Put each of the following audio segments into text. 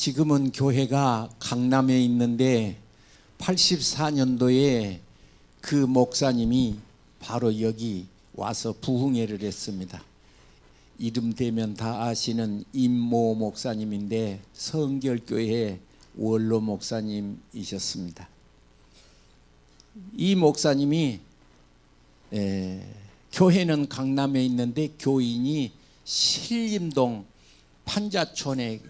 지금은 교회가 강남에 있는데 84년도에 그 목사님이 바로 여기 와서 부흥회를 했습니다. 이름 되면 다 아시는 임모 목사님인데 성결교회 원로 목사님이셨습니다. 이 목사님이 교회는 강남에 있는데 교인이 신림동 판자촌에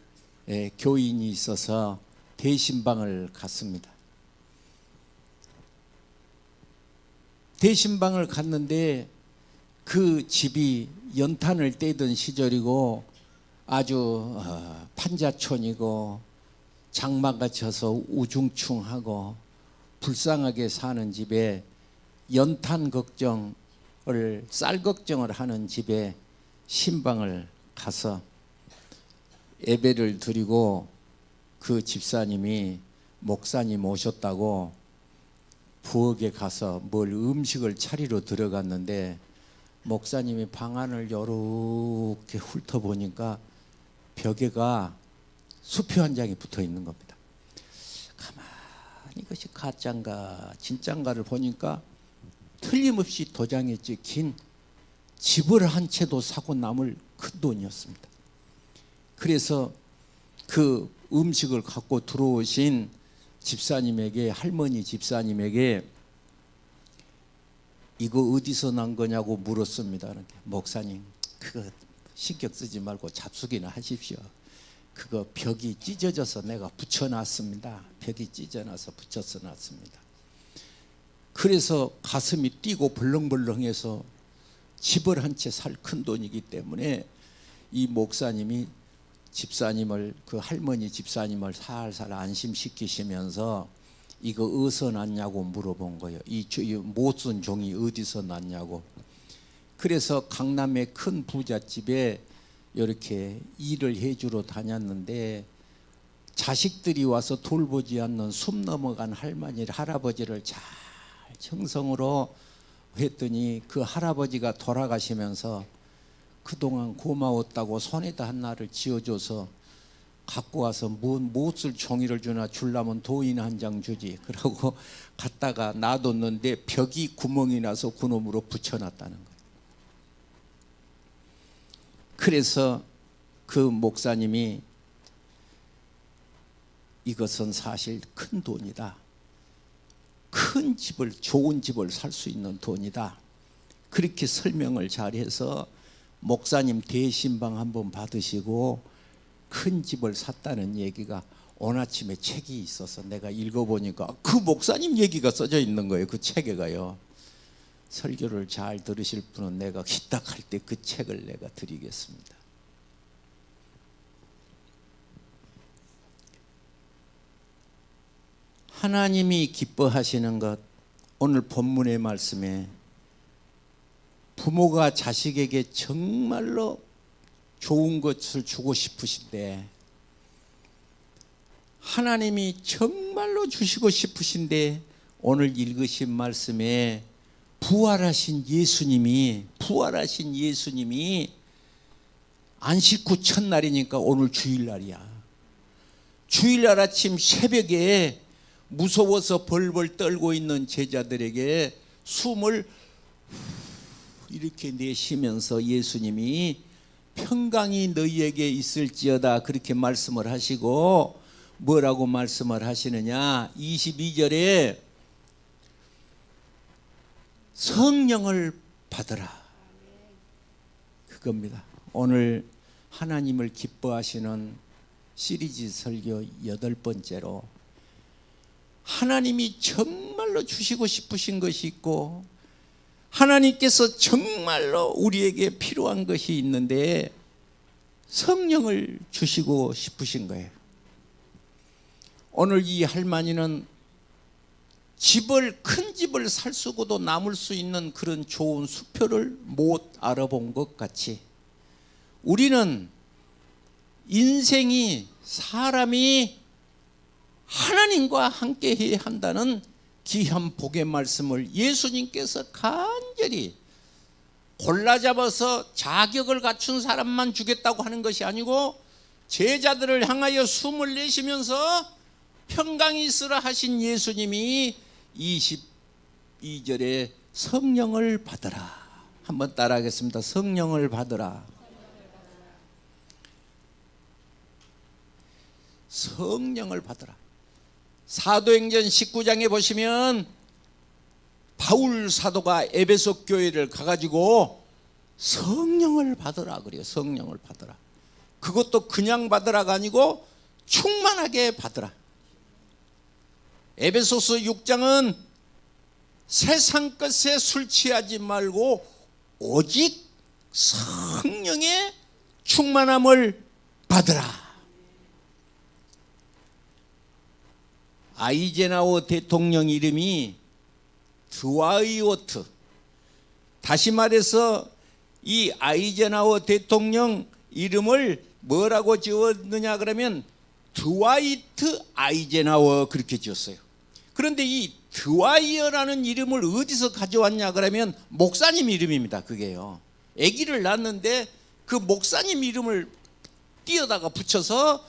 교인이 있어서 대신방을 갔습니다. 대신방을 갔는데 그 집이 연탄을 떼던 시절이고 아주 판자촌이고 장마가 쳐서 우중충하고 불쌍하게 사는 집에 연탄 걱정을 쌀 걱정을 하는 집에 신방을 가서 예배를 드리고 그 집사님이 목사님 오셨다고 부엌에 가서 뭘 음식을 차리러 들어갔는데 목사님이 방 안을 이렇게 훑어보니까 벽에가 수표 한 장이 붙어 있는 겁니다. 가만히 이것이 가짜인가 진짜인가를 보니까 틀림없이 도장에 찍힌 집을 한 채도 사고 남을 큰 돈이었습니다. 그래서 그 음식을 갖고 들어오신 집사님에게, 할머니 집사님에게 이거 어디서 난 거냐고 물었습니다. 목사님, 그거 신경 쓰지 말고 잡수기나 하십시오. 그거 벽이 찢어져서 내가 붙여놨습니다. 벽이 찢어놔서 붙여서 놨습니다. 그래서 가슴이 뛰고 벌렁벌렁해서 집을 한 채 살 큰 돈이기 때문에 이 목사님이 집사님을, 그 할머니 집사님을 살살 안심시키시면서 이거 어디서 났냐고 물어본 거예요. 이 못 쓴 종이 어디서 났냐고. 그래서 강남의 큰 부잣집에 이렇게 일을 해주러 다녔는데 자식들이 와서 돌보지 않는 숨 넘어간 할아버지를 잘 정성으로 했더니 그 할아버지가 돌아가시면서 그동안 고마웠다고 손에다 하나를 쥐어줘서 갖고 와서 못 쓸 종이를 주려면 도인 한 장 주지. 그러고 갖다가 놔뒀는데 벽이 구멍이 나서 그놈으로 붙여놨다는 거예요. 그래서 그 목사님이 이것은 사실 큰 돈이다. 큰 집을, 좋은 집을 살 수 있는 돈이다. 그렇게 설명을 잘해서 목사님 대신방 한번 받으시고 큰 집을 샀다는 얘기가 오늘 아침에 책이 있어서 내가 읽어보니까 그 목사님 얘기가 써져 있는 거예요. 그 책에가요. 설교를 잘 들으실 분은 내가 기딱할 때 그 책을 내가 드리겠습니다. 하나님이 기뻐하시는 것, 오늘 본문의 말씀에 부모가 자식에게 정말로 좋은 것을 주고 싶으신데, 하나님이 정말로 주시고 싶으신데 오늘 읽으신 말씀에 부활하신 예수님이 안식 후 첫날이니까 오늘 주일날이야. 주일날 아침 새벽에 무서워서 벌벌 떨고 있는 제자들에게 숨을 이렇게 내쉬면서 예수님이 평강이 너희에게 있을지어다 그렇게 말씀을 하시고, 뭐라고 말씀을 하시느냐, 22절에 성령을 받으라, 그겁니다. 오늘 하나님을 기뻐하시는 시리즈 설교 8번째로 하나님이 정말로 주시고 싶으신 것이 있고 하나님께서 정말로 우리에게 필요한 것이 있는데 성령을 주시고 싶으신 거예요. 오늘 이 할머니는 큰 집을 살 수고도 남을 수 있는 그런 좋은 수표를 못 알아본 것 같이 우리는 인생이, 사람이 하나님과 함께 해야 한다는 귀한 복의 말씀을 예수님께서 간절히 골라 잡아서 자격을 갖춘 사람만 주겠다고 하는 것이 아니고 제자들을 향하여 숨을 내쉬면서 평강이 있으라 하신 예수님이 22절에 성령을 받으라. 한번 따라하겠습니다. 성령을 받으라. 성령을 받으라. 사도행전 19장에 보시면 바울 사도가 에베소 교회를 가가지고 성령을 받으라 그래요. 성령을 받으라. 그것도 그냥 받으라가 아니고 충만하게 받으라. 에베소서 6장은 세상 것에 술 취하지 말고 오직 성령의 충만함을 받으라. 아이젠하워 대통령 이름이 드와이오트. 다시 말해서 이 아이젠하워 대통령 이름을 뭐라고 지었느냐 그러면 드와이트 아이젠하워 그렇게 지었어요. 그런데 이 드와이어라는 이름을 어디서 가져왔냐 그러면 목사님 이름입니다. 그게요. 아기를 낳았는데 그 목사님 이름을 띄어다가 붙여서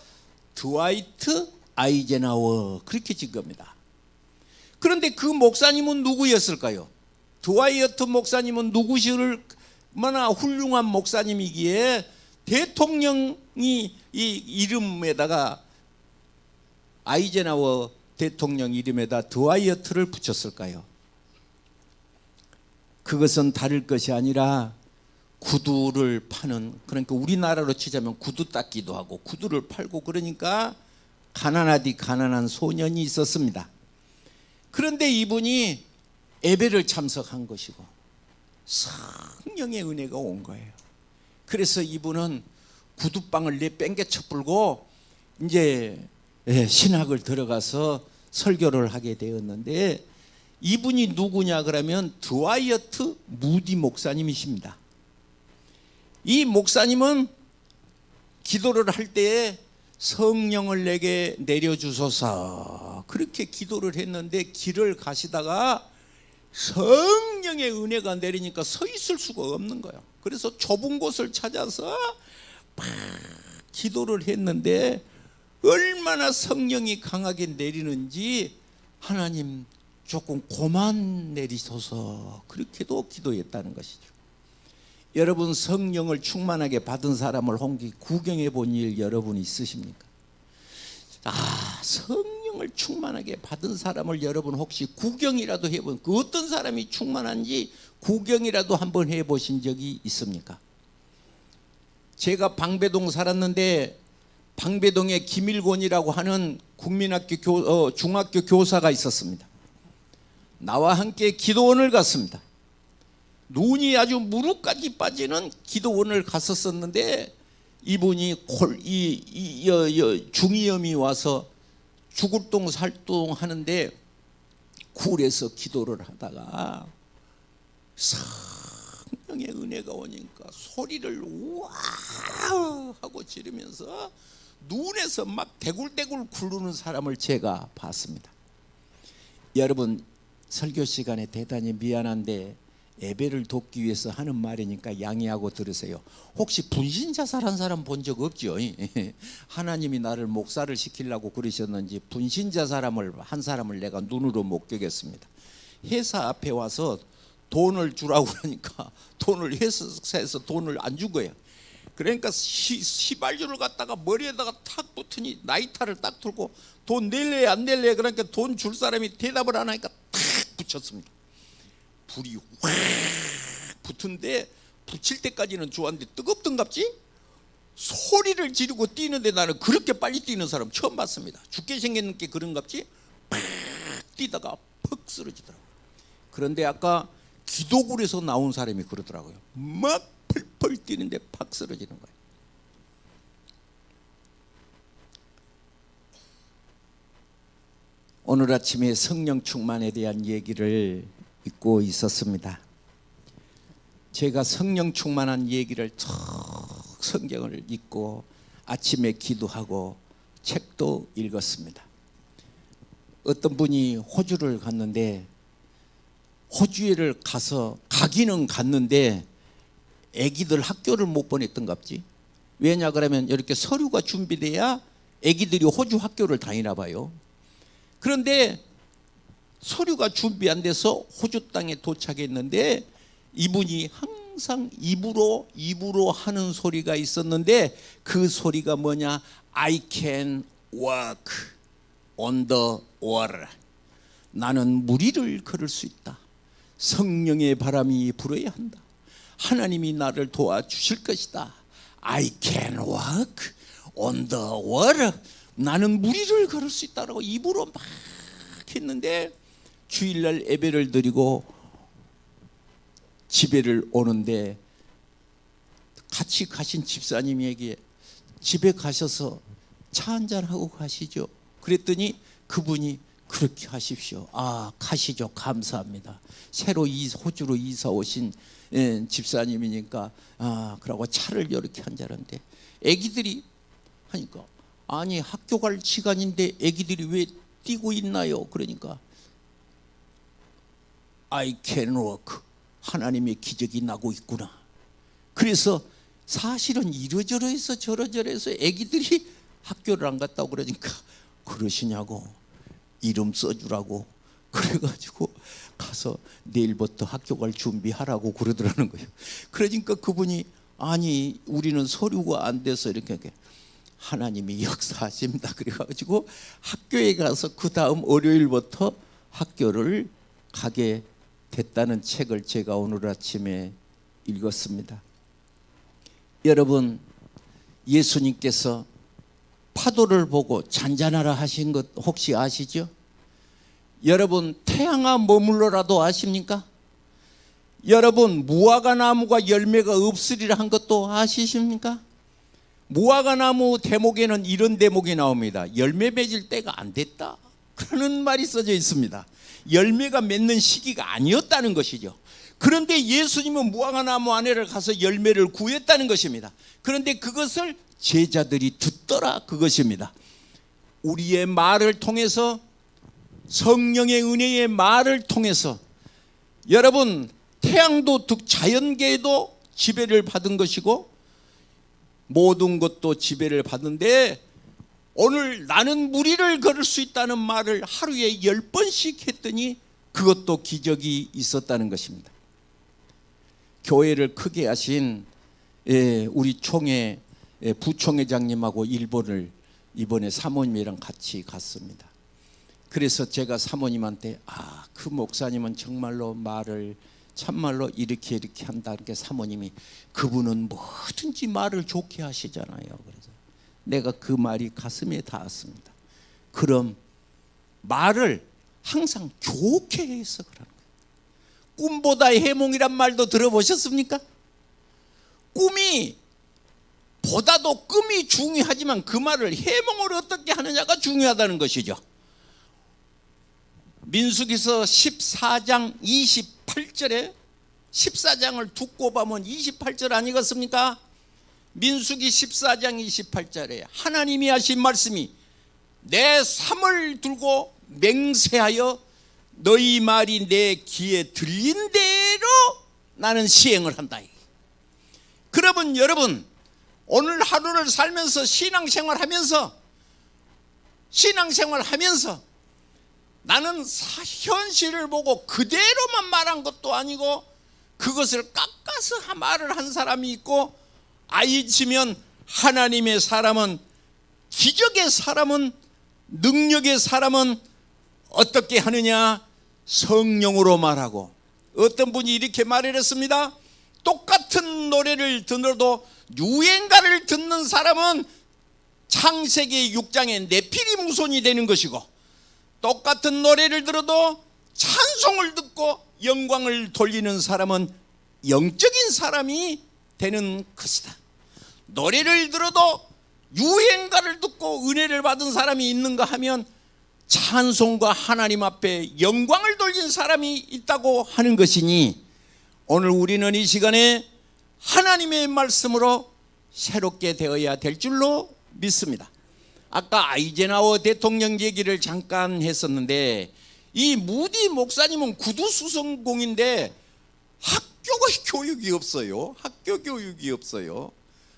드와이트 아이젠하워 그렇게 지은 겁니다. 그런데 그 목사님은 누구였을까요? 드와이어트 목사님은 누구시를 얼마나 훌륭한 목사님이기에 대통령이 이 이름에다가 아이젠하워 대통령 이름에다 드와이어트를 붙였을까요? 그것은 다를 것이 아니라 구두를 파는, 그러니까 우리나라로 치자면 구두 닦기도 하고 구두를 팔고 그러니까 가난하디 가난한 소년이 있었습니다. 그런데 이분이 예배를 참석한 것이고 성령의 은혜가 온 거예요. 그래서 이분은 구두방을 내뺑개쳐 불고 이제 신학을 들어가서 설교를 하게 되었는데, 이분이 누구냐 그러면 드와이어트 무디 목사님이십니다. 이 목사님은 기도를 할 때에 성령을 내게 내려주소서 그렇게 기도를 했는데, 길을 가시다가 성령의 은혜가 내리니까 서 있을 수가 없는 거예요. 그래서 좁은 곳을 찾아서 막 기도를 했는데 얼마나 성령이 강하게 내리는지, 하나님 조금 고만 내리소서 그렇게도 기도했다는 것이죠. 여러분, 성령을 충만하게 받은 사람을 혹시 구경해 본 일 여러분 있으십니까? 성령을 충만하게 받은 사람을 여러분 혹시 구경이라도 해본, 그 어떤 사람이 충만한지 구경이라도 한번 해보신 적이 있습니까? 제가 방배동 살았는데 방배동에 김일곤이라고 하는 국민학교 중학교 교사가 있었습니다. 나와 함께 기도원을 갔습니다. 눈이 아주 무릎까지 빠지는 기도원을 갔었었는데, 이분이 중이염이 와서 죽을 똥 살똥 하는데 굴에서 기도를 하다가 성령의 은혜가 오니까 소리를 우와 하고 지르면서 눈에서 막 대굴대굴 굴르는 사람을 제가 봤습니다. 여러분, 설교 시간에 대단히 미안한데 예배를 돕기 위해서 하는 말이니까 양해하고 들으세요. 혹시 분신자살한 사람 본 적 없죠? 하나님이 나를 목사를 시키려고 그러셨는지 분신자살함을 한 사람을 내가 눈으로 목격했습니다. 회사 앞에 와서 돈을 주라고 하니까 돈을 회사에서 돈을 안 준 거예요. 그러니까 시발유를 갖다가 머리에다가 탁 붙으니 나이타를 딱 들고 돈 낼래 안 낼래, 그러니까 돈 줄 사람이 대답을 안 하니까 탁 붙였습니다. 불이 확 붙은데 붙일 때까지는 좋았는데 뜨겁던갑지? 소리를 지르고 뛰는데 나는 그렇게 빨리 뛰는 사람 처음 봤습니다. 죽게 생겼는 게 그런갑지? 팍 뛰다가 퍽 쓰러지더라고요. 그런데 아까 기도굴에서 나온 사람이 그러더라고요. 막 펄펄 뛰는데 팍 쓰러지는 거예요. 오늘 아침에 성령 충만에 대한 얘기를 읽고 있었습니다. 제가 성령 충만한 얘기를 쭉 성경을 읽고 아침에 기도하고 책도 읽었습니다. 어떤 분이 호주를 갔는데, 호주를 가서 가기는 갔는데 애기들 학교를 못 보냈던갑지. 왜냐 그러면 이렇게 서류가 준비돼야 애기들이 호주 학교를 다니나 봐요. 그런데 서류가 준비 안 돼서 호주 땅에 도착했는데 이분이 항상 입으로 하는 소리가 있었는데 그 소리가 뭐냐? I can walk on the water. 나는 물 위를 걸을 수 있다. 성령의 바람이 불어야 한다. 하나님이 나를 도와주실 것이다. I can walk on the water. 나는 물 위를 걸을 수 있다라고 입으로 막 했는데 주일날 예배를 드리고 집에를 오는데 같이 가신 집사님에게 집에 가셔서 차 한잔하고 가시죠. 그랬더니 그분이 그렇게 하십시오. 아, 가시죠. 감사합니다. 새로 호주로 이사 오신 집사님이니까 그러고 차를 이렇게 한잔하는데 애기들이 하니까 아니 학교 갈 시간인데 애기들이 왜 뛰고 있나요? 그러니까 I can walk. 하나님의 기적이 나고 있구나. 그래서 사실은 이러저러해서 저러저러해서 애기들이 학교를 안 갔다고 그러니까 그러시냐고 이름 써주라고 그래가지고 가서 내일부터 학교 갈 준비하라고 그러더라는 거예요. 그러니까 그분이 아니 우리는 서류가 안 돼서 이렇게 하나님이 역사하십니다. 그래가지고 학교에 가서 그 다음 월요일부터 학교를 가게 됐다는 책을 제가 오늘 아침에 읽었습니다. 여러분, 예수님께서 파도를 보고 잔잔하라 하신 것 혹시 아시죠? 여러분, 태양아 머물러라도 아십니까? 여러분, 무화과 나무가 열매가 없으리라 한 것도 아시십니까? 무화과 나무 대목에는 이런 대목이 나옵니다. 열매 맺을 때가 안 됐다. 그러는 말이 써져 있습니다. 열매가 맺는 시기가 아니었다는 것이죠. 그런데 예수님은 무화과 나무 안에를 가서 열매를 구했다는 것입니다. 그런데 그것을 제자들이 듣더라 그것입니다. 우리의 말을 통해서 성령의 은혜의 말을 통해서 여러분 태양도 자연계에도 지배를 받은 것이고 모든 것도 지배를 받는데 오늘 나는 물 위를 걸을 수 있다는 말을 하루에 10번씩 했더니 그것도 기적이 있었다는 것입니다. 교회를 크게 하신 우리 총회 부총회장님하고 일본을 이번에 사모님이랑 같이 갔습니다. 그래서 제가 사모님한테 그 목사님은 정말로 말을 참말로 이렇게 한다. 이렇게 사모님이 그분은 뭐든지 말을 좋게 하시잖아요. 그래서 내가 그 말이 가슴에 닿았습니다. 그럼 말을 항상 좋게 해서 그러는 거예요. 꿈보다 해몽이란 말도 들어보셨습니까? 꿈이 보다도 꿈이 중요하지만 그 말을 해몽을 어떻게 하느냐가 중요하다는 것이죠. 민수기서 14장 28절에 14장을 두고 보면 28절 아니겠습니까? 민수기 14장 28절에 하나님이 하신 말씀이 내 삶을 두고 맹세하여 너희 말이 내 귀에 들린 대로 나는 시행을 한다. 그러면 여러분 오늘 하루를 살면서 신앙생활하면서 나는 현실을 보고 그대로만 말한 것도 아니고 그것을 깎아서 말을 한 사람이 있고 아이치면 하나님의 사람은 기적의 사람은 능력의 사람은 어떻게 하느냐? 성령으로 말하고 어떤 분이 이렇게 말을 했습니다. 똑같은 노래를 들어도 유행가를 듣는 사람은 창세기 6장의 네피림 후손이 되는 것이고 똑같은 노래를 들어도 찬송을 듣고 영광을 돌리는 사람은 영적인 사람이 되는 것이다. 노래를 들어도 유행가를 듣고 은혜를 받은 사람이 있는가 하면 찬송과 하나님 앞에 영광을 돌린 사람이 있다고 하는 것이니 오늘 우리는 이 시간에 하나님의 말씀으로 새롭게 되어야 될 줄로 믿습니다. 아까 아이젠하워 대통령 얘기를 잠깐 했었는데 이 무디 목사님은 구두수성공인데 학교 교육이 없어요.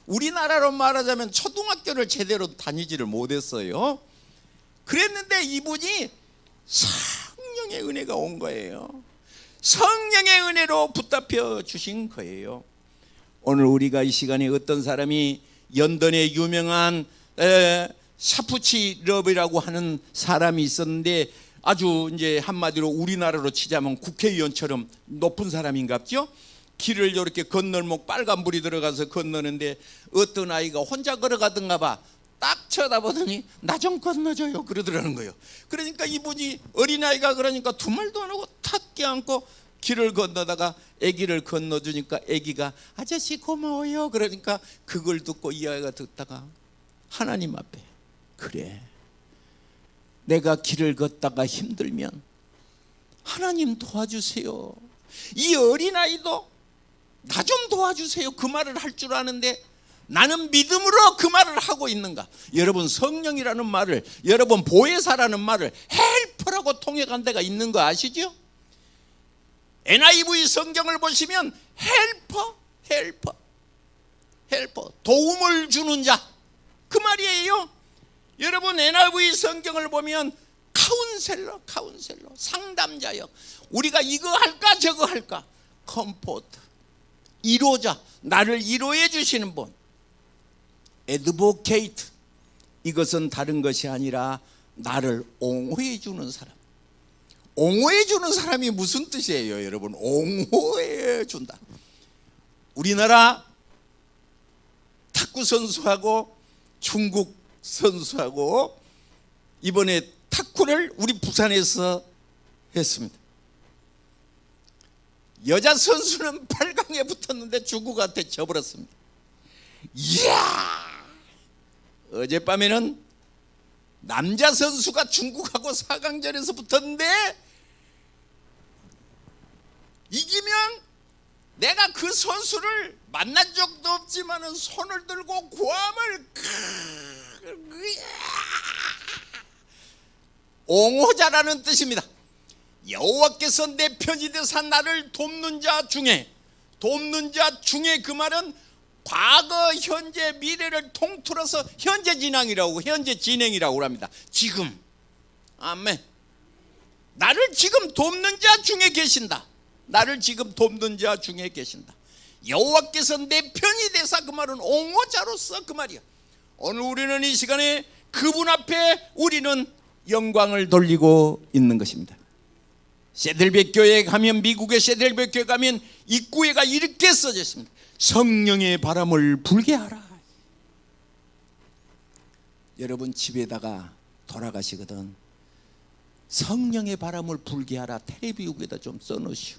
우리나라로 말하자면 초등학교를 제대로 다니지를 못했어요. 그랬는데 이분이 성령의 은혜가 온 거예요. 성령의 은혜로 붙잡혀 주신 거예요. 오늘 우리가 이 시간에 어떤 사람이 런던의 유명한 샤프치 러브라고 하는 사람이 있었는데 아주 이제 한마디로 우리나라로 치자면 국회의원처럼 높은 사람인갑죠. 길을 이렇게 건널목 빨간불이 들어가서 건너는데 어떤 아이가 혼자 걸어가던가 봐. 딱 쳐다보더니 나 좀 건너줘요 그러더라는 거예요. 그러니까 이분이 어린아이가 그러니까 두 말도 안 하고 탁 껴안고 길을 건너다가 아기를 건너주니까 아기가 아저씨 고마워요 그러니까 그걸 듣고 이 아이가 듣다가 하나님 앞에 그래 내가 길을 걷다가 힘들면 하나님 도와주세요. 이 어린아이도 나 좀 도와주세요 그 말을 할 줄 아는데 나는 믿음으로 그 말을 하고 있는가? 여러분 성령이라는 말을 여러분 보혜사라는 말을 헬퍼라고 통역한 데가 있는 거 아시죠? NIV 성경을 보시면 헬퍼 도움을 주는 자 그 말이에요. 여러분 NIV 성경을 보면 카운셀러 상담자요. 우리가 이거 할까 저거 할까 컴포트 이로자 나를 이로해 주시는 분 애드보케이트 이것은 다른 것이 아니라 나를 옹호해 주는 사람. 옹호해 주는 사람이 무슨 뜻이에요 여러분? 옹호해 준다. 우리나라 탁구 선수하고 중국 선수하고 이번에 탁구를 우리 부산에서 했습니다. 여자 선수는 8강에 붙었는데 중국한테 져버렸습니다. 이야 어젯밤에는 남자 선수가 중국하고 4강전에서 붙었는데 이기면 내가 그 선수를 만난 적도 없지만 손을 들고 고함을 옹호자라는 뜻입니다. 여호와께서 내 편이 되사 나를 돕는 자 중에 그 말은 과거, 현재, 미래를 통틀어서 현재 진행이라고 합니다. 지금. 아멘. 나를 지금 돕는 자 중에 계신다. 여호와께서 내 편이 되사 그 말은 옹호자로서 그 말이야. 오늘 우리는 이 시간에 그분 앞에 우리는 영광을 돌리고 있는 것입니다. 세델벳 교회에 가면 미국의 세델벳 교회에 가면 입구에가 이렇게 써져 있습니다. 성령의 바람을 불게 하라. 여러분 집에다가 돌아가시거든 성령의 바람을 불게 하라 테레비 위에다 좀 써놓으시오.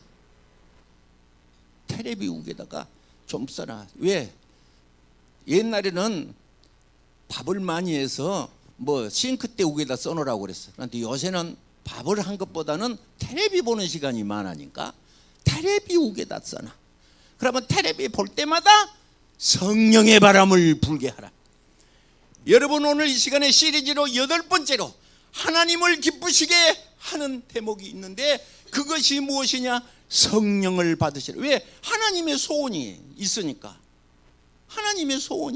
테레비 위에다가 좀 써놔. 왜? 옛날에는 밥을 많이 해서 뭐 싱크대 위에다 써놓으라고 그랬어. 그런데 요새는 밥을 한 것보다는 테레비 보는 시간이 많으니까 테레비 위에다 써놔. 그러면 테레비 볼 때마다 성령의 바람을 불게 하라. 여러분 오늘 이 시간에 시리즈로 8번째로 하나님을 기쁘시게 하는 대목이 있는데 그것이 무엇이냐? 성령을 받으시라. 왜? 하나님의 소원이 있으니까. 하나님의 소원.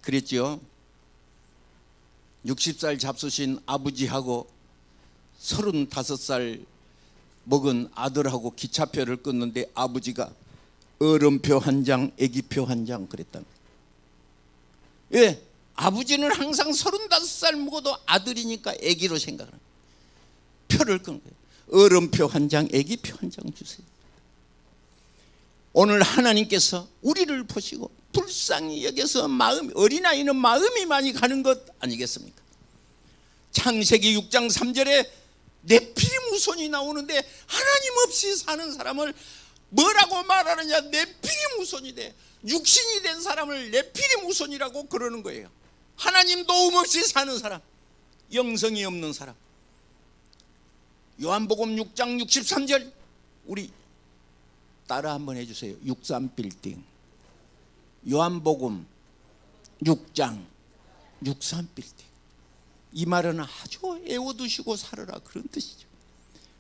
그랬죠. 60살 잡수신 아버지하고 35살 먹은 아들하고 기차표를 끊는데 아버지가 어른표 한 장, 애기표 한 장 그랬다. 왜? 아버지는 항상 35살 먹어도 아들이니까 애기로 생각을 합니다. 표를 끊는 거예요. 어른표 한 장, 애기표 한 장 주세요. 오늘 하나님께서 우리를 보시고 불쌍히 여겨서 어린아이는 마음이 많이 가는 것 아니겠습니까? 창세기 6장 3절에 네피림 후손이 나오는데 하나님 없이 사는 사람을 뭐라고 말하느냐? 네피림 후손이 돼. 육신이 된 사람을 네피림 후손이라고 그러는 거예요. 하나님 도움 없이 사는 사람, 영성이 없는 사람. 요한복음 6장 63절 우리 따라 한번 해주세요. 63빌딩. 요한복음 6장 63빌딩. 이 말은 아주 애워두시고 살아라 그런 뜻이죠.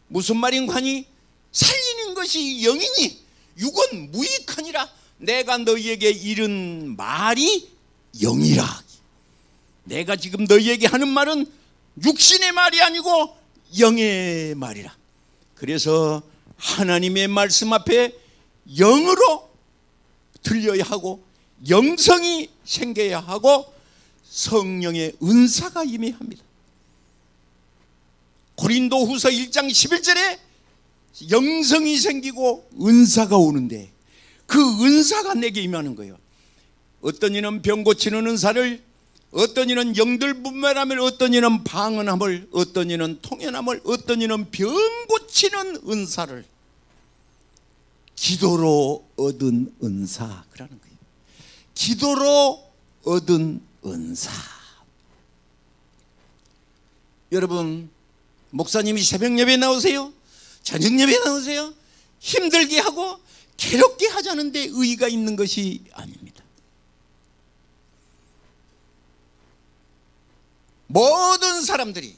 무슨 말인가니? 살리는 것이 영이니 육은 무익하니라. 내가 너희에게 이른 말이 영이라. 내가 지금 너희에게 하는 말은 육신의 말이 아니고 영의 말이라. 그래서 하나님의 말씀 앞에 영으로 들려야 하고 영성이 생겨야 하고 성령의 은사가 임해야 합니다. 고린도후서 1장 11절에 영성이 생기고 은사가 오는데 그 은사가 내게 임하는 거예요. 어떤 이는 병 고치는 은사를, 어떤 이는 영들 분별함을, 어떤 이는 방언함을, 어떤 이는 통연함을, 어떤 이는 병 고치는 은사를 기도로 얻은 은사 그러는 거예요. 기도로 얻은 은사. 여러분, 목사님이 새벽 예배 나오세요, 저녁 예배 나오세요, 힘들게 하고 괴롭게 하자는데 의의가 있는 것이 아닙니다. 모든 사람들이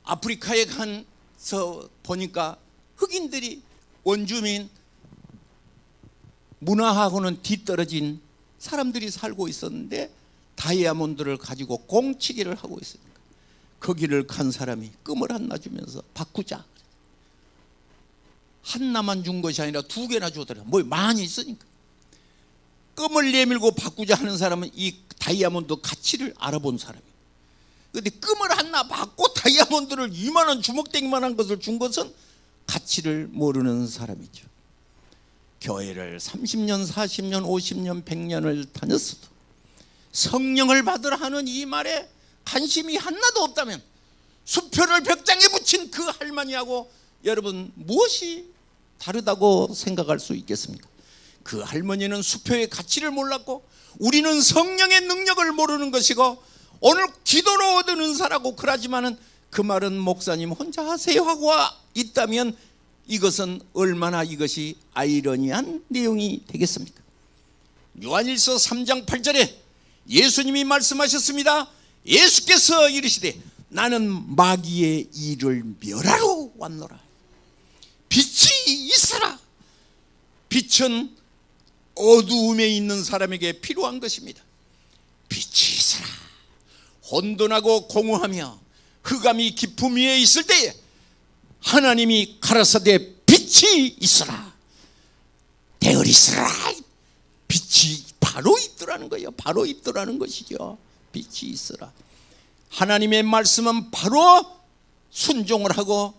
아프리카에 가서 보니까 흑인들이 원주민 문화하고는 뒤떨어진 사람들이 살고 있었는데 다이아몬드를 가지고 공치기를 하고 있습니다. 거기를 간 사람이 끔을 하나 주면서 바꾸자. 하나만 준 것이 아니라 두 개나 주더라. 뭐 많이 있으니까. 끔을 내밀고 바꾸자 하는 사람은 이 다이아몬드 가치를 알아본 사람이에요. 그런데 끔을 하나 받고 다이아몬드를 2만 원 주먹대기만한 것을 준 것은 가치를 모르는 사람이죠. 교회를 30년, 40년, 50년, 100년을 다녔어도 성령을 받으라 하는 이 말에 관심이 하나도 없다면 수표를 벽장에 붙인 그 할머니하고 여러분 무엇이 다르다고 생각할 수 있겠습니까? 그 할머니는 수표의 가치를 몰랐고 우리는 성령의 능력을 모르는 것이고 오늘 기도로 얻은 은사라고 그러지만은 그 말은 목사님 혼자 하세요 하고 있다면 이것은 얼마나 이것이 아이러니한 내용이 되겠습니까? 요한일서 3장 8절에 예수님이 말씀하셨습니다. 예수께서 이르시되 나는 마귀의 일을 멸하러 왔노라. 빛이 있으라. 빛은 어두움에 있는 사람에게 필요한 것입니다. 빛이 있으라. 혼돈하고 공허하며 흑암이 깊음 위에 있을 때에 하나님이 가라사대 빛이 있으라. 대을 있으라. 빛이 바로 있더라는 거예요. 바로 있더라는 것이죠. 빛이 있으라. 하나님의 말씀은 바로 순종을 하고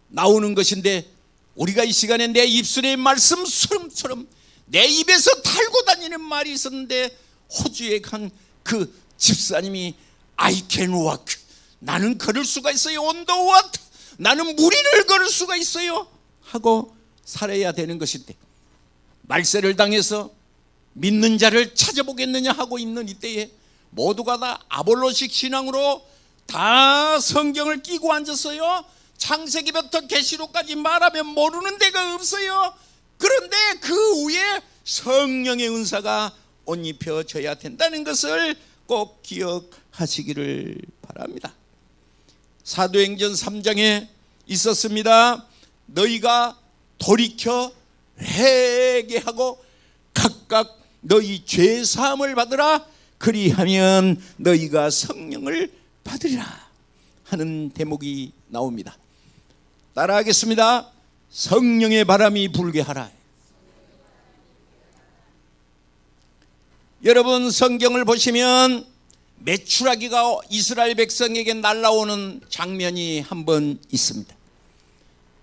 나오는 것인데 우리가 이 시간에 내 입술의 말씀처럼 내 입에서 달고 다니는 말이 있었는데 호주에 간 그 집사님이 I can walk, 나는 걸을 수가 있어요. on the water, 나는 물 위를 걸을 수가 있어요 하고 살아야 되는 것인데 말세를 당해서 믿는 자를 찾아보겠느냐 하고 있는 이때에 모두가 다 아볼로식 신앙으로 다 성경을 끼고 앉았어요. 창세기부터 계시록까지 말하면 모르는 데가 없어요. 그런데 그 위에 성령의 은사가 옷 입혀져야 된다는 것을 꼭 기억하시기를 바랍니다. 사도행전 3장에 있었습니다. 너희가 돌이켜 회개하고 각각 너희 죄사함을 받으라. 그리하면 너희가 성령을 받으리라 하는 대목이 나옵니다. 따라하겠습니다. 성령의 바람이 불게 하라. 여러분 성경을 보시면 메추라기가 이스라엘 백성에게 날아오는 장면이 한 번 있습니다.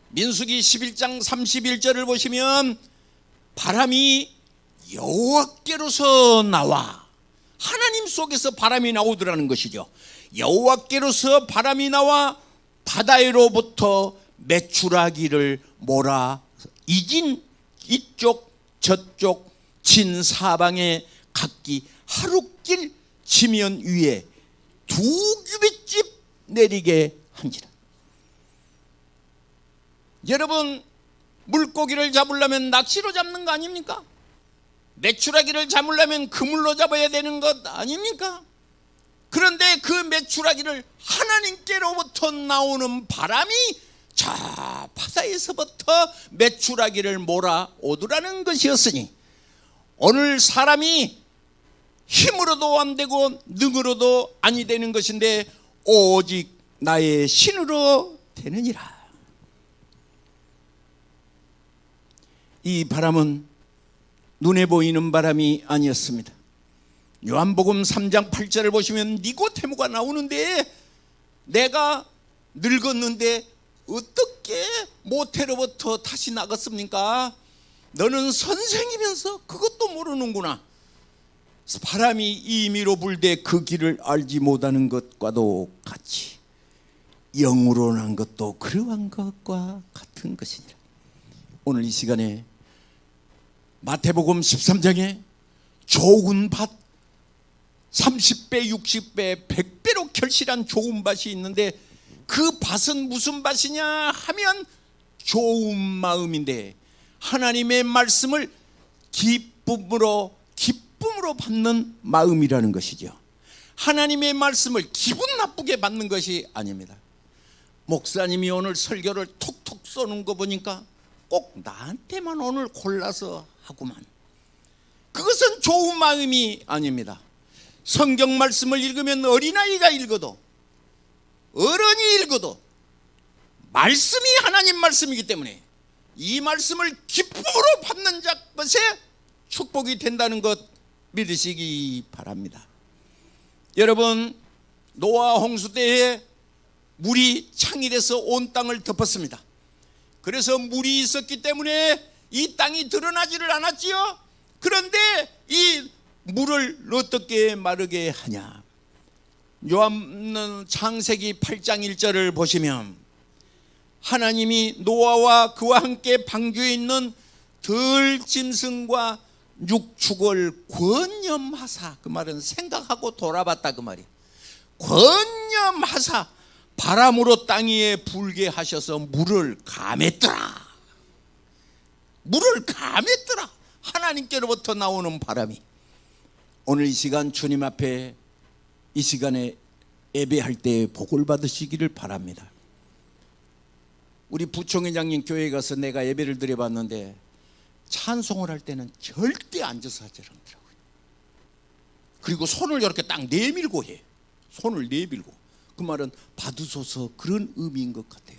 민수기 11장 31절을 보시면 바람이 여호와께로서 나와, 하나님 속에서 바람이 나오더라는 것이죠. 여호와께로서 바람이 나와 바다로부터 메추라기를 몰아 이진 이쪽 저쪽 진 사방에 각기 하루길 지면 위에 2규빗집 내리게 한지라. 여러분 물고기를 잡으려면 낚시로 잡는 거 아닙니까? 메추라기를 잡으려면 그물로 잡아야 되는 것 아닙니까? 그런데 그 메추라기를 하나님께로부터 나오는 바람이 저 바다에서부터 메추라기를 몰아오더라는 것이었으니 오늘 사람이 힘으로도 안 되고 능으로도 아니 되는 것인데 오직 나의 신으로 되느니라. 이 바람은 눈에 보이는 바람이 아니었습니다. 요한복음 3장 8절을 보시면 니고데모가 나오는데 내가 늙었는데 어떻게 모태로부터 다시 나갔습니까? 너는 선생이면서 그것도 모르는구나. 바람이 임의로 불되 그 길을 알지 못하는 것과도 같이 영으로 난 것도 그러한 것과 같은 것이니라. 오늘 이 시간에 마태복음 13장에 좋은 밭 30배, 60배, 100배로 결실한 좋은 밭이 있는데 그 밭은 무슨 밭이냐 하면 좋은 마음인데 하나님의 말씀을 기쁨으로 받는 마음이라는 것이죠. 하나님의 말씀을 기분 나쁘게 받는 것이 아닙니다. 목사님이 오늘 설교를 톡톡 쏘는 거 보니까 꼭 나한테만 오늘 골라서 하구만. 그것은 좋은 마음이 아닙니다. 성경 말씀을 읽으면 어린아이가 읽어도 어른이 읽어도 말씀이 하나님 말씀이기 때문에 이 말씀을 기쁨으로 받는 것에 축복이 된다는 것 믿으시기 바랍니다. 여러분, 노아 홍수 때에 물이 창일해서 온 땅을 덮었습니다. 그래서 물이 있었기 때문에 이 땅이 드러나지를 않았지요. 그런데 이 물을 어떻게 마르게 하냐? 요한 창세기 8장 1절을 보시면 하나님이 노아와 그와 함께 방주에 있는 들짐승과 육축을 권념하사, 그 말은 생각하고 돌아봤다 그 말이에요. 권념하사 바람으로 땅 위에 불게 하셔서 물을 감했더라. 물을 감했더라. 하나님께로부터 나오는 바람이. 오늘 이 시간 주님 앞에 이 시간에 예배할 때 복을 받으시기를 바랍니다. 우리 부총회장님 교회에 가서 내가 예배를 드려봤는데 찬송을 할 때는 절대 앉아서 하지 않더라고요. 그리고 손을 이렇게 딱 내밀고 해. 손을 내밀고. 그 말은 받으소서 그런 의미인 것 같아요.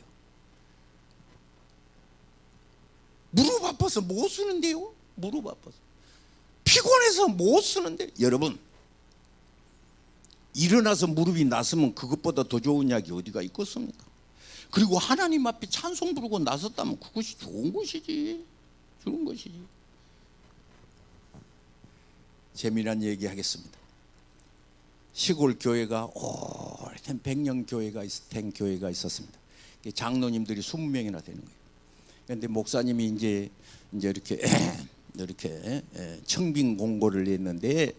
무릎 아파서 못 쓰는데요. 무릎 아파서 피곤해서 못 쓰는데. 여러분, 일어나서 무릎이 났으면 그것보다 더 좋은 약이 어디가 있겠습니까? 그리고 하나님 앞에 찬송 부르고 나섰다면 그것이 좋은 것이지. 좋은 것이지. 재미난 얘기 하겠습니다. 시골 교회가 오래된 백년 교회가 된 교회가 있었습니다. 장로님들이 20명이나 되는 거예요. 그런데 목사님이 이제 이렇게 청빙 공고를 냈는데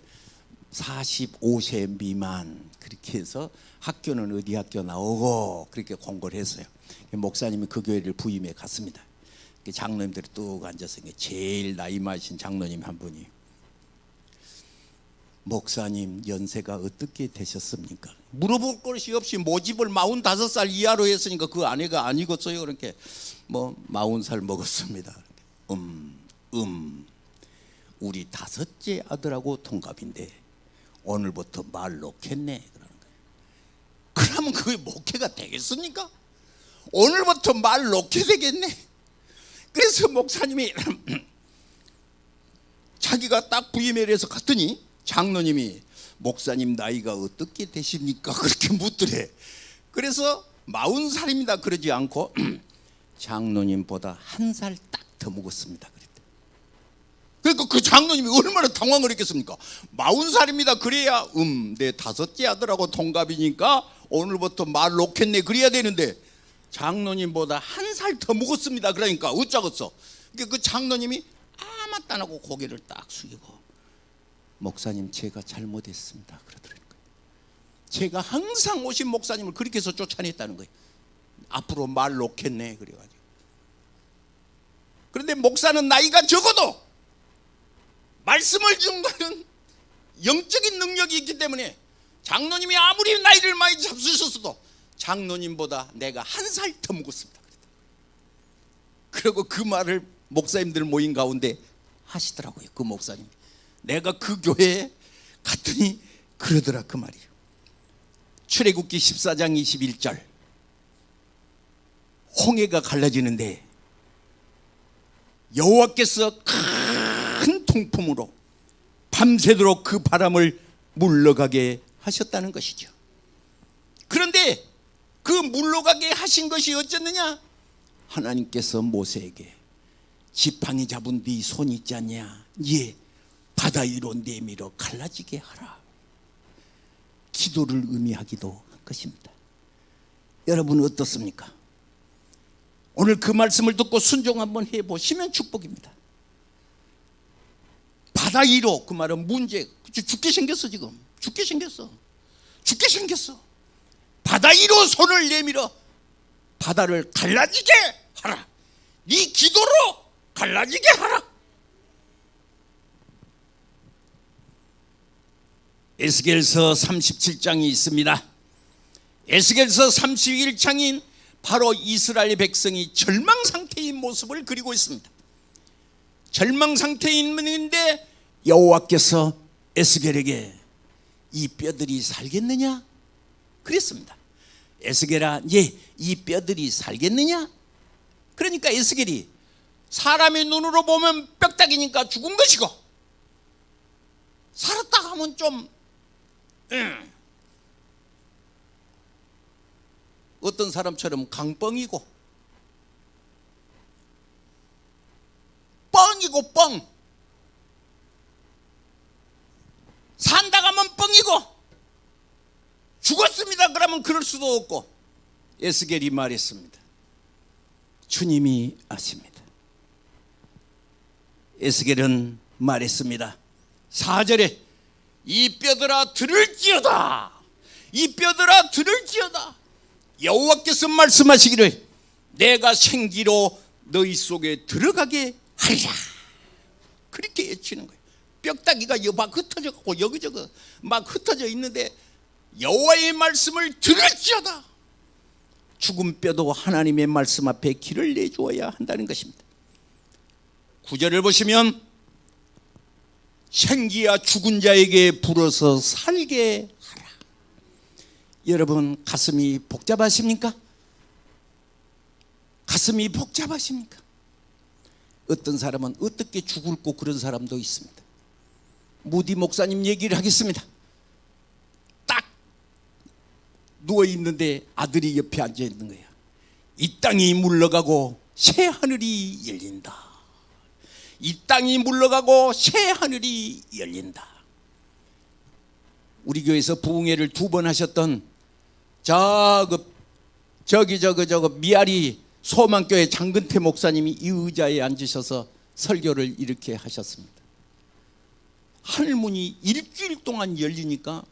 45세 미만 그렇게 해서 학교는 어디 학교 나오고 그렇게 공고를 했어요. 목사님이 그 교회를 부임해 갔습니다. 장로님들이 뚝 앉아서 제일 나이 많으신 장로님 한 분이 목사님 연세가 어떻게 되셨습니까? 물어볼 것이 없이 모집을 45살 이하로 했으니까 그 아내가 아니겠어요. 그렇게 40살 먹었습니다. 우리 5째 아들하고 동갑인데 오늘부터 말 놓겠네 그러는 거예요. 그러면 그게 목회가 되겠습니까? 오늘부터 말 놓게 되겠네. 그래서 목사님이 자기가 딱 부임을 해서 갔더니 장로님이 목사님 나이가 어떻게 되십니까? 그렇게 묻더래. 그래서 40살입니다 그러지 않고 장로님보다 1살 딱 더 먹었습니다 그랬대. 그러니까 그 장로님이 얼마나 당황을 했겠습니까? 40살입니다 그래야 내 5째 아들하고 동갑이니까 오늘부터 말 놓겠네 그래야 되는데 장로님보다 1살 더 먹었습니다 그러니까 어쩌겠어. 그러니까 그 장로님이 아무것도 안 하고 고개를 딱 숙이고 목사님 제가 잘못했습니다 그러더라고요. 제가 항상 오신 목사님을 그렇게 해서 쫓아냈다는 거예요. 앞으로 말 놓겠네 그래가지고. 그런데 목사는 나이가 적어도 말씀을 증거하는 영적인 능력이 있기 때문에 장로님이 아무리 나이를 많이 잡수셨어도 장로님보다 내가 1살 더 먹었습니다. 그리고 그 말을 목사님들 모인 가운데 하시더라고요. 그 목사님, 내가 그 교회에 갔더니 그러더라 그 말이에요. 출애굽기 14장 21절, 홍해가 갈라지는데 여호와께서 큰 통풍으로 밤새도록 그 바람을 물러가게 하셨다는 것이죠. 그런데 그 물러가게 하신 것이 어쩌느냐? 하나님께서 모세에게 지팡이 잡은 네 손 있지 않냐? 예, 바다 위로 내밀어 갈라지게 하라. 기도를 의미하기도 한 것입니다. 여러분은 어떻습니까? 오늘 그 말씀을 듣고 순종 한번 해보시면 축복입니다. 바다 위로, 그 말은 문제, 죽게 생겼어. 지금 죽게 생겼어. 죽게 생겼어. 바다 위로 손을 내밀어 바다를 갈라지게 하라. 네 기도로 갈라지게 하라. 에스겔서 37장이 있습니다. 에스겔서 31장인 바로 이스라엘 백성이 절망 상태인 모습을 그리고 있습니다. 절망 상태에 있는데 여호와께서 에스겔에게 이 뼈들이 살겠느냐? 그랬습니다. 에스겔아, 예, 이 뼈들이 살겠느냐? 그러니까 에스겔이 사람의 눈으로 보면 뼈다귀니까 죽은 것이고, 살았다 하면 좀 어떤 사람처럼 강뻥이고, 뻥이고 뻥, 산다 하면 뻥이고, 죽었습니다 그러면 그럴 수도 없고. 에스겔이 말했습니다. 주님이 아십니다. 에스겔은 말했습니다. 4절에 이 뼈들아 들을지어다, 이 뼈들아 들을지어다, 여호와께서 말씀하시기를 내가 생기로 너희 속에 들어가게 하리라. 그렇게 외치는 거예요. 뼈다귀가 막 흩어져 갖고 여기저기 막 흩어져 있는데 여호와의 말씀을 들을지어다. 죽은 뼈도 하나님의 말씀 앞에 길을 내주어야 한다는 것입니다. 9절을 보시면 생기야 죽은 자에게 불어서 살게 하라. 여러분 가슴이 복잡하십니까? 가슴이 복잡하십니까? 어떤 사람은 어떻게 죽을고 그런 사람도 있습니다. 무디 목사님 얘기를 하겠습니다. 딱 누워있는데 아들이 옆에 앉아있는 거야. 이 땅이 물러가고 새 하늘이 열린다. 이 땅이 물러가고 새 하늘이 열린다. 우리 교회에서 부흥회를 2번 하셨던 저기 미아리 소망교회 장근태 목사님이 이 의자에 앉으셔서 설교를 이렇게 하셨습니다. 하늘문이 일주일 동안 열리니까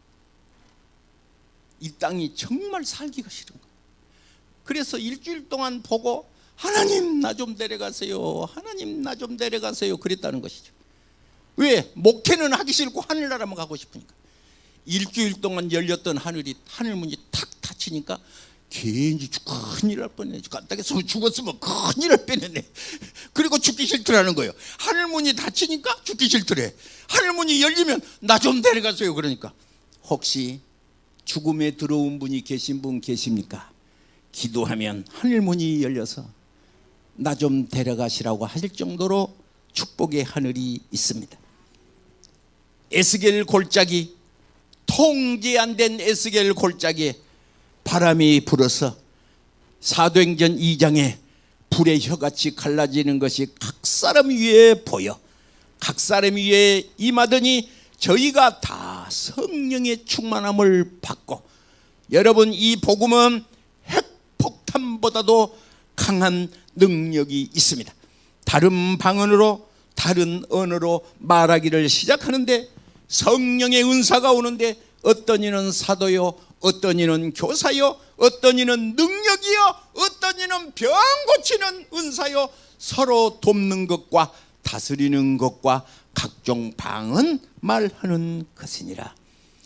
이 땅이 정말 살기가 싫은 거예요. 그래서 일주일 동안 보고 하나님 나 좀 데려가세요, 하나님 나 좀 데려가세요 그랬다는 것이죠. 왜? 목회는 하기 싫고 하늘나라만 가고 싶으니까. 일주일 동안 열렸던 하늘문이 탁 닫히니까 괜히 큰일 날 뻔했네. 간단해서 죽었으면 큰일 날 뻔했네. 그리고 죽기 싫더라는 거예요. 하늘문이 닫히니까 죽기 싫더래. 하늘문이 열리면 나 좀 데려가세요 그러니까. 혹시 죽음에 들어온 분이 계신 분 계십니까? 기도하면 하늘문이 열려서 나 좀 데려가시라고 하실 정도로 축복의 하늘이 있습니다. 에스겔 골짜기, 통제 안 된 에스겔 골짜기에 바람이 불어서 사도행전 2장에 불의 혀같이 갈라지는 것이 각 사람 위에 보여 각 사람 위에 임하더니 저희가 다 성령의 충만함을 받고, 여러분 이 복음은 핵폭탄보다도 강한 능력이 있습니다. 다른 방언으로 다른 언어로 말하기를 시작하는데 성령의 은사가 오는데 어떤 이는 사도요, 어떤 이는 교사요, 어떤 이는 능력이요, 어떤 이는 병 고치는 은사요, 서로 돕는 것과 다스리는 것과 각종 방언 말하는 것이니라.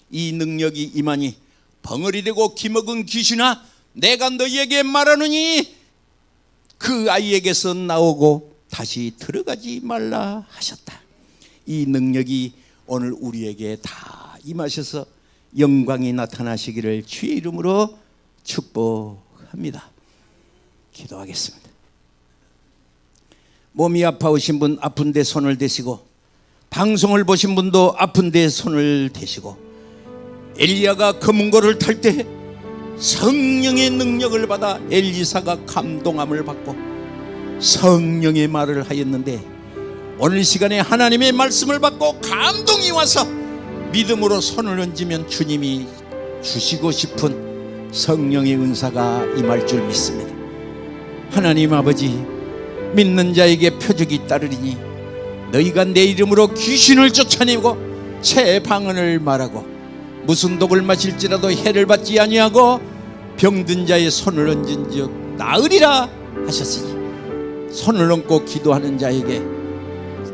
이 능력이 임하니 벙어리 되고 기먹은 귀신아 내가 너희에게 말하노니 그 아이에게서 나오고 다시 들어가지 말라 하셨다. 이 능력이 오늘 우리에게 다 임하셔서 영광이 나타나시기를 주의 이름으로 축복합니다. 기도하겠습니다. 몸이 아파오신 분 아픈 데 손을 대시고, 방송을 보신 분도 아픈 데 손을 대시고, 엘리야가 검은고를 탈 때 성령의 능력을 받아 엘리사가 감동함을 받고 성령의 말을 하였는데, 오늘 시간에 하나님의 말씀을 받고 감동이 와서 믿음으로 손을 얹으면 주님이 주시고 싶은 성령의 은사가 임할 줄 믿습니다. 하나님 아버지, 믿는 자에게 표적이 따르리니 너희가 내 이름으로 귀신을 쫓아내고 새 방언을 말하고 무슨 독을 마실지라도 해를 받지 아니하고 병든 자의 손을 얹은 즉 나으리라 하셨으니, 손을 얹고 기도하는 자에게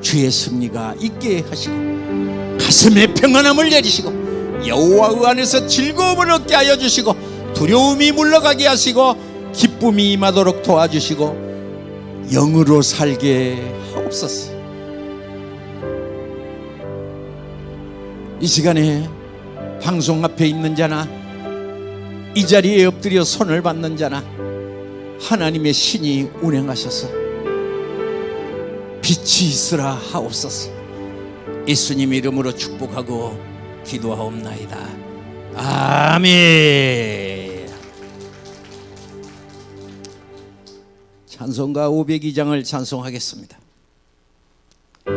주의 승리가 있게 하시고 가슴에 평안함을 내리시고 여호와의 안에서 즐거움을 얻게 하여 주시고 두려움이 물러가게 하시고 기쁨이 임하도록 도와주시고 영으로 살게 하옵소서. 이 시간에 방송 앞에 있는 자나 이 자리에 엎드려 손을 받는 자나 하나님의 신이 운행하셔서 빛이 있으라 하옵소서. 예수님 이름으로 축복하고 기도하옵나이다. 아멘. 찬송가 502장을 찬송하겠습니다.